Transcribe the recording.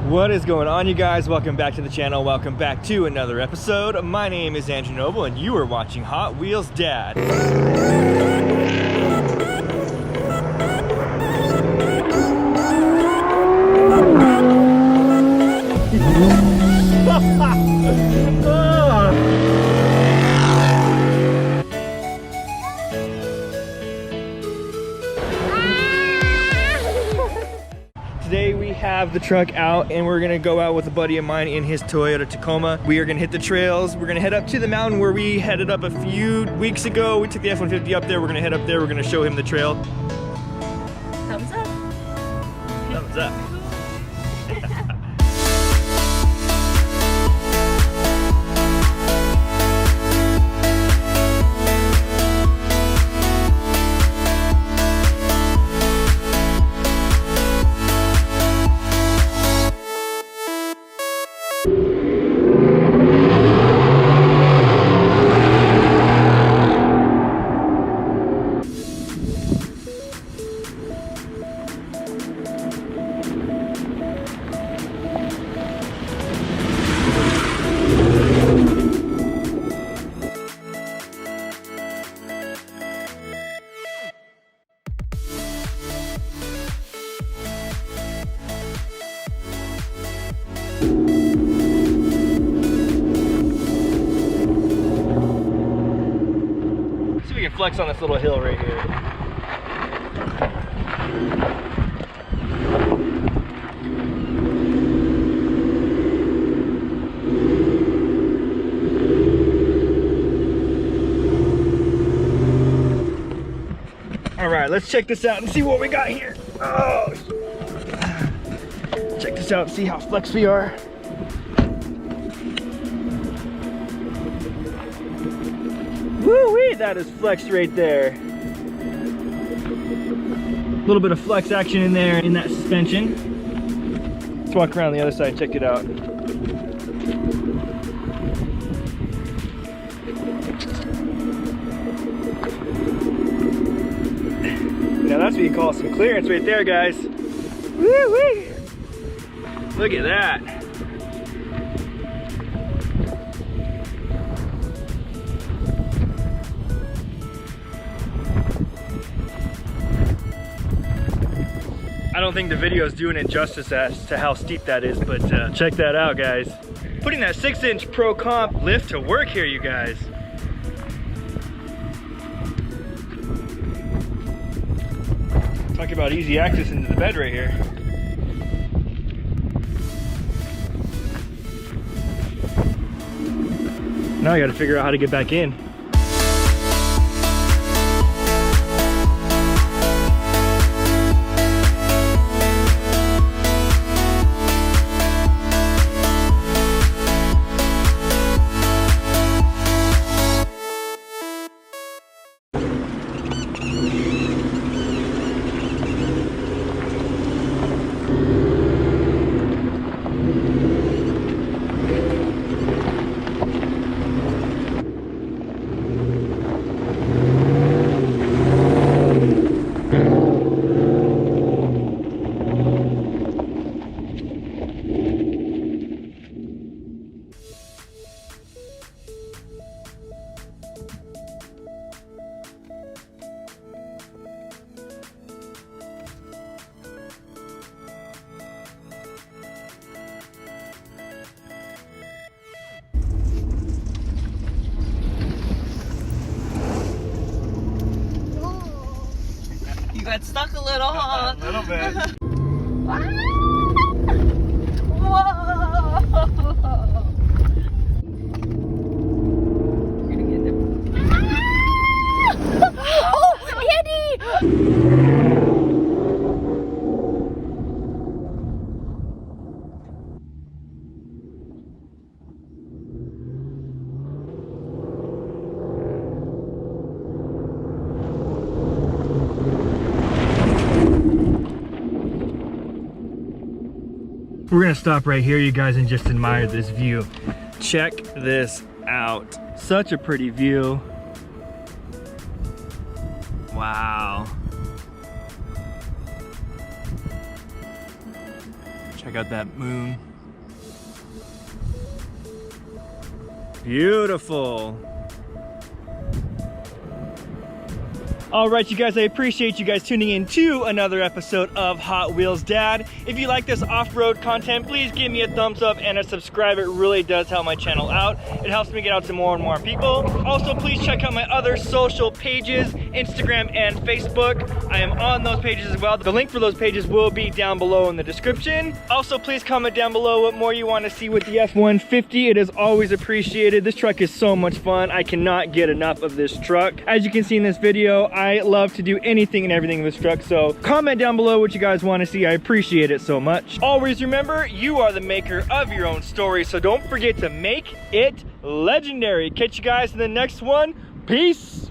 What is going on, you guys? Welcome back to the channel. Welcome back to another episode. My name is Andrew Noble and you are watching Hot Wheels Dad. Today we have the truck out and we're gonna go out with a buddy of mine in his Toyota Tacoma. We are gonna hit the trails. We're gonna head up to the mountain where we headed up a few weeks ago. We took the F-150 up there. We're gonna head up there. We're gonna show him the trail. Thumbs up. Thumbs up. Flex on this little hill right here. All right, let's check this out and see what we got here. Oh, check this out and see how flex we are. Woo-wee, that is flexed right there. A little bit of flex action in there in that suspension. Let's walk around the other side and check it out. Now that's what you call some clearance right there, guys. Woo-wee! Look at that. I don't think the video is doing it justice as to how steep that is, but check that out, guys. Putting that 6-inch Pro Comp lift to work here, you guys. Talk about easy access into the bed right here. Now I gotta figure out how to get back in. Got stuck a little, huh? A little bit. Whoa! We're gonna get them. Oh, Andy! We're gonna stop right here, you guys, and just admire this view. Check this out. Such a pretty view. Wow. Check Check out that moon. Beautiful. All right, you guys, I appreciate you guys tuning in to another episode of Hot Wheels Dad. If you like this off-road content, please give me a thumbs up and a subscribe. It really does help my channel out. It helps me get out to more and more people. Also, please check out my other social pages, Instagram and Facebook. I am on those pages as well. The link for those pages will be down below in the description. Also, please comment down below what more you want to see with the F150. It is always appreciated. This truck is so much fun. I cannot get enough of this truck. As you can see in this video, I love to do anything and everything with this truck, so comment down below what you guys want to see. I appreciate it so much. Always remember, you are the maker of your own story, so don't forget to make it legendary. Catch you guys in the next one. Peace.